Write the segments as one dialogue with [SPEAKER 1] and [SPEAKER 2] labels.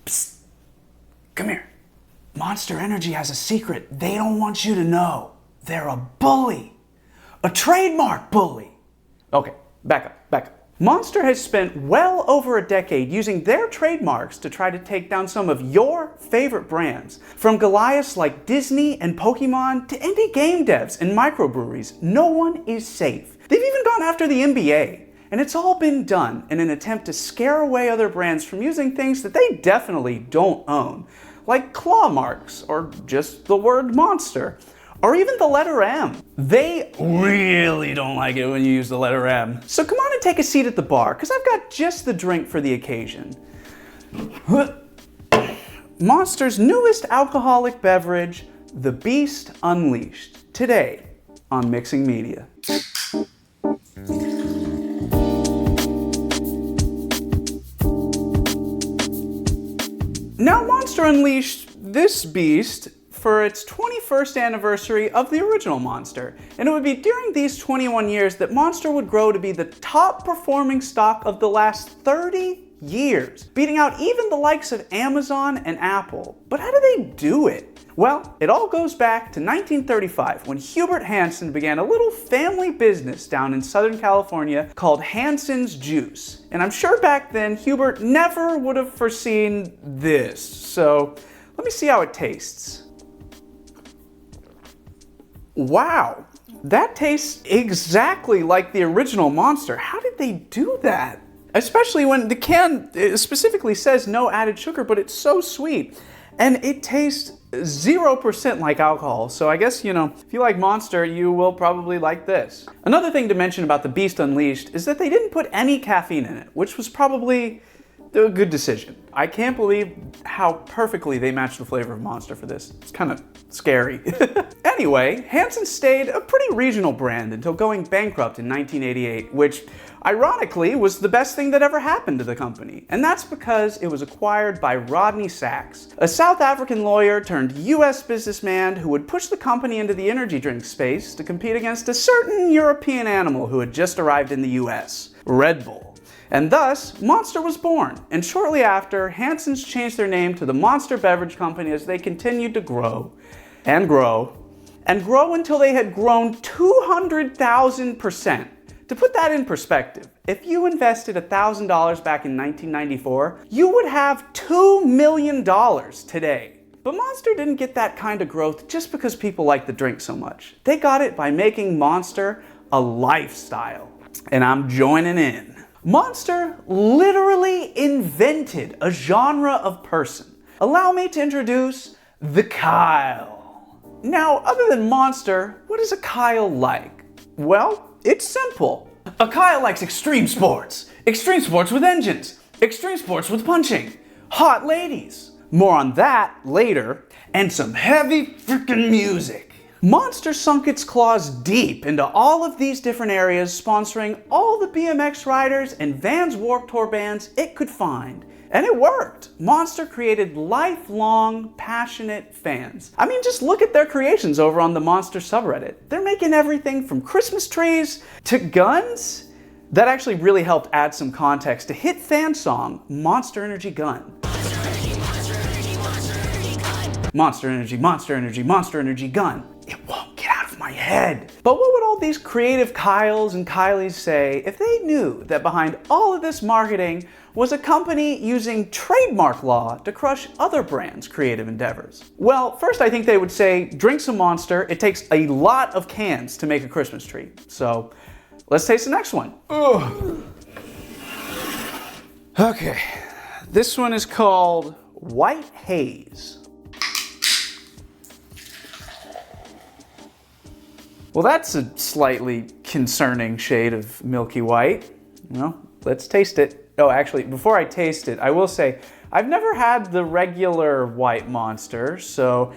[SPEAKER 1] Psst. Come here. Monster Energy has a secret they don't want you to know. They're a bully. A trademark bully. Okay, back up. Monster has spent well over a decade using their trademarks to try to take down some of your favorite brands. From Goliaths like Disney and Pokemon to indie game devs and microbreweries, no one is safe. They've even gone after the NBA. And it's all been done in an attempt to scare away other brands from using things that they definitely don't own, like claw marks, or just the word monster, or even the letter M. They really don't like it when you use the letter M. So come on and take a seat at the bar, because I've got just the drink for the occasion. Monster's newest alcoholic beverage, the Beast Unleashed, today on Mixing Media. Now Monster unleashed this beast for its 21st anniversary of the original Monster, and it would be during these 21 years that Monster would grow to be the top performing stock of the last 30 years, beating out even the likes of Amazon and Apple. But how do they do it? Well, it all goes back to 1935 when Hubert Hansen began a little family business down in Southern California called Hansen's Juice. And I'm sure back then Hubert never would have foreseen this. So let me see how it tastes. Wow, that tastes exactly like the original Monster. How did they do that? Especially when the can specifically says no added sugar, but it's so sweet. And it tastes 0% like alcohol, so I guess, if you like Monster, you will probably like this. Another thing to mention about the Beast Unleashed is that they didn't put any caffeine in it, which was probably a good decision. I can't believe how perfectly they matched the flavor of Monster for this. It's kind of scary. Anyway, Hansen stayed a pretty regional brand until going bankrupt in 1988, which ironically was the best thing that ever happened to the company. And that's because it was acquired by Rodney Sachs, a South African lawyer turned US businessman who would push the company into the energy drink space to compete against a certain European animal who had just arrived in the US, Red Bull. And thus, Monster was born, and shortly after, Hansen's changed their name to the Monster Beverage Company as they continued to grow, and grow, and grow until they had grown 200,000%. To put that in perspective, if you invested $1,000 back in 1994, you would have $2 million today. But Monster didn't get that kind of growth just because people like the drink so much. They got it by making Monster a lifestyle. And I'm joining in. Monster literally invented a genre of person. Allow me to introduce the Kyle. Now, other than Monster, what is a Kyle like? Well, it's simple. A Kyle likes extreme sports with engines, extreme sports with punching, hot ladies. More on that later, and some heavy freaking music. Monster sunk its claws deep into all of these different areas, sponsoring all the BMX riders and Vans Warped Tour bands it could find. And it worked. Monster created lifelong, passionate fans. I mean, just look at their creations over on the Monster subreddit. They're making everything from Christmas trees to guns. That actually really helped add some context to hit fan song, Monster Energy Gun. Monster Energy, Monster Energy, Monster Energy Gun. It won't get out of my head. But what would all these creative Kyles and Kylies say if they knew that behind all of this marketing was a company using trademark law to crush other brands' creative endeavors? Well, first I think they would say, drink some Monster. It takes a lot of cans to make a Christmas tree. So let's taste the next one. Ugh. Okay, this one is called White Haze. Well, that's a slightly concerning shade of milky white. Well, let's taste it. Oh, actually, before I taste it, I will say, I've never had the regular white Monster, so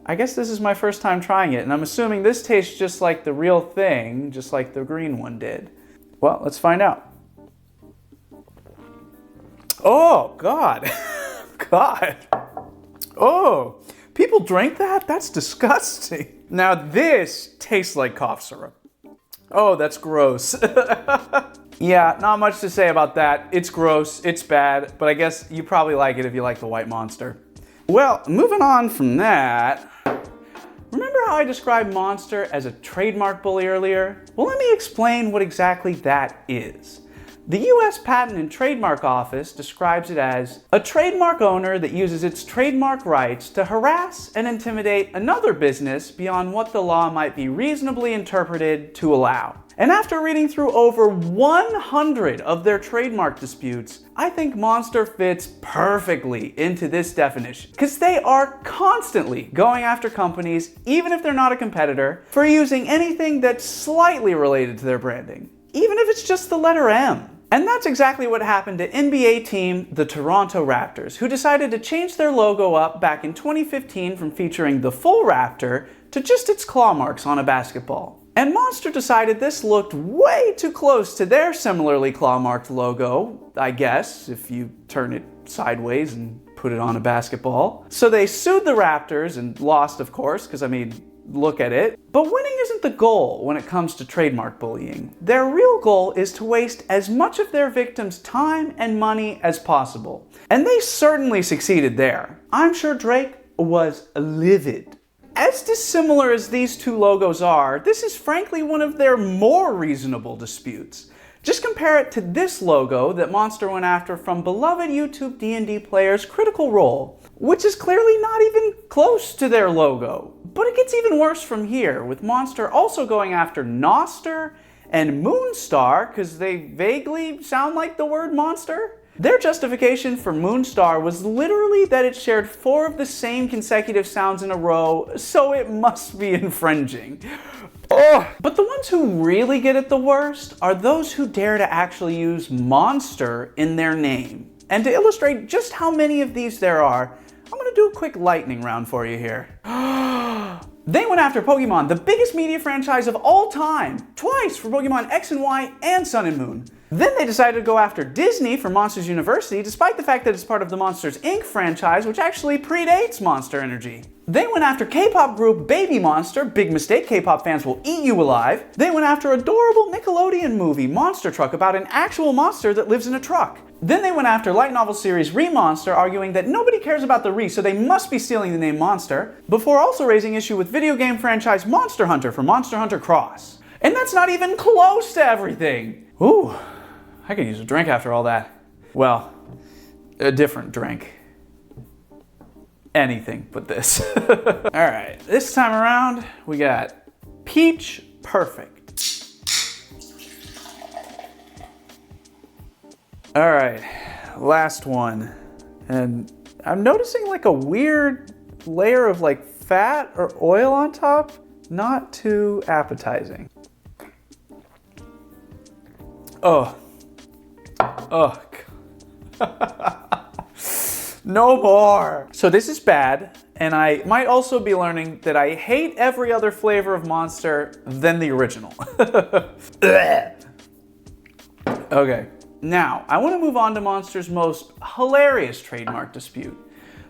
[SPEAKER 1] I guess this is my first time trying it, and I'm assuming this tastes just like the real thing, just like the green one did. Well, let's find out. Oh, God. God. Oh, people drink that? That's disgusting. Now this tastes like cough syrup. Oh, that's gross. Yeah, not much to say about that. It's gross, it's bad, but I guess you probably like it if you like the white monster. Well, moving on from that, remember how I described Monster as a trademark bully earlier? Well, let me explain what exactly that is. The US Patent and Trademark Office describes it as a trademark owner that uses its trademark rights to harass and intimidate another business beyond what the law might be reasonably interpreted to allow. And after reading through over 100 of their trademark disputes, I think Monster fits perfectly into this definition, because they are constantly going after companies, even if they're not a competitor, for using anything that's slightly related to their branding, even if it's just the letter M. And that's exactly what happened to NBA team the Toronto Raptors, who decided to change their logo up back in 2015 from featuring the full Raptor to just its claw marks on a basketball. And Monster decided this looked way too close to their similarly claw-marked logo, I guess, if you turn it sideways and put it on a basketball. So they sued the Raptors and lost, of course, because I mean, look at it. But winning isn't the goal when it comes to trademark bullying. Their real goal is to waste as much of their victims' time and money as possible. And they certainly succeeded there. I'm sure Drake was livid. As dissimilar as these two logos are, this is frankly one of their more reasonable disputes. Just compare it to this logo that Monster went after from beloved YouTube D&D players Critical Role, which is clearly not even close to their logo. But it gets even worse from here, with Monster also going after Noster and Moonstar, because they vaguely sound like the word monster. Their justification for Moonstar was literally that it shared 4 of the same consecutive sounds in a row, so it must be infringing. Ugh. But the ones who really get it the worst are those who dare to actually use monster in their name. And to illustrate just how many of these there are, I'm gonna do a quick lightning round for you here. They went after Pokemon, the biggest media franchise of all time, twice for Pokemon X and Y and Sun and Moon. Then they decided to go after Disney for Monsters University, despite the fact that it's part of the Monsters Inc. franchise, which actually predates Monster Energy. They went after K-pop group Baby Monster, big mistake, K-pop fans will eat you alive. They went after adorable Nickelodeon movie Monster Truck about an actual monster that lives in a truck. Then they went after light novel series Re-Monster, arguing that nobody cares about the Re, so they must be stealing the name Monster, before also raising issue with video game franchise Monster Hunter for Monster Hunter Cross. And that's not even close to everything. Ooh. I could use a drink after all that. Well, a different drink. Anything but this. Alright, this time around, we got Peach Perfect. Alright, last one. And I'm noticing like a weird layer of like fat or oil on top. Not too appetizing. Oh. Oh, no more. So this is bad, and I might also be learning that I hate every other flavor of Monster than the original. Okay, now I want to move on to Monster's most hilarious trademark dispute.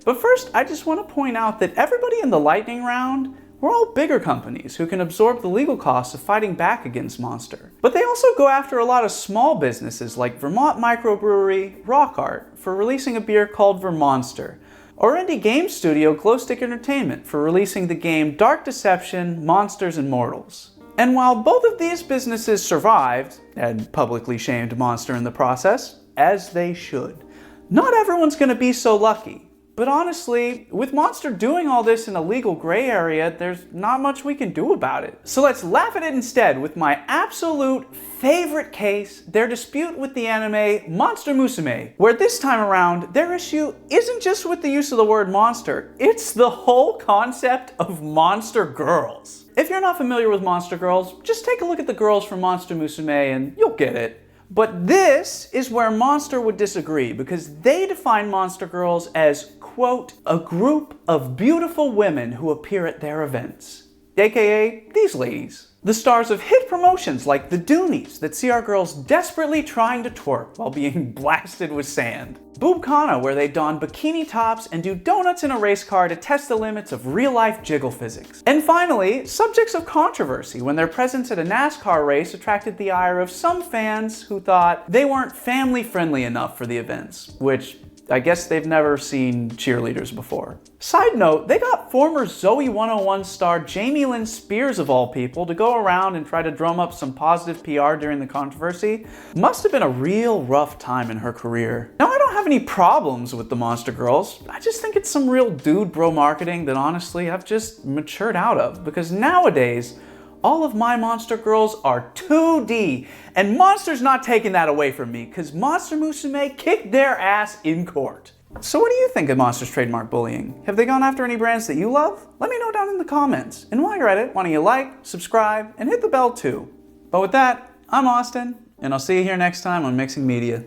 [SPEAKER 1] But first, I just want to point out that everybody in the lightning round, we're all bigger companies who can absorb the legal costs of fighting back against Monster. But they also go after a lot of small businesses like Vermont Microbrewery Rock Art for releasing a beer called Vermonster, or indie game studio Glowstick Entertainment for releasing the game Dark Deception Monsters and Mortals. And while both of these businesses survived, and publicly shamed Monster in the process, as they should, not everyone's gonna be so lucky. But honestly, with Monster doing all this in a legal gray area, there's not much we can do about it. So let's laugh at it instead with my absolute favorite case, their dispute with the anime Monster Musume, where this time around, their issue isn't just with the use of the word monster, it's the whole concept of monster girls. If you're not familiar with monster girls, just take a look at the girls from Monster Musume and you'll get it. But this is where Monster would disagree, because they define monster girls as, quote, a group of beautiful women who appear at their events, aka these ladies. The stars of hit promotions like the Doonies that see our girls desperately trying to twerk while being blasted with sand. Boobkhana, where they don bikini tops and do donuts in a race car to test the limits of real-life jiggle physics. And finally, subjects of controversy when their presence at a NASCAR race attracted the ire of some fans who thought they weren't family-friendly enough for the events, which I guess they've never seen cheerleaders before. Side note, they got former Zoe 101 star Jamie Lynn Spears of all people to go around and try to drum up some positive PR during the controversy. Must have been a real rough time in her career. Now, I don't have any problems with the Monster Girls. I just think it's some real dude bro marketing that honestly I've just matured out of, because nowadays, all of my Monster Girls are 2D, and Monster's not taking that away from me, because Monster Musume kicked their ass in court. So what do you think of Monster's trademark bullying? Have they gone after any brands that you love? Let me know down in the comments. And while you're at it, why don't you like, subscribe, and hit the bell too. But with that, I'm Austin, and I'll see you here next time on Mixing Media.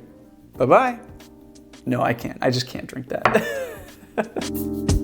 [SPEAKER 1] Bye-bye. No, I can't. I just can't drink that.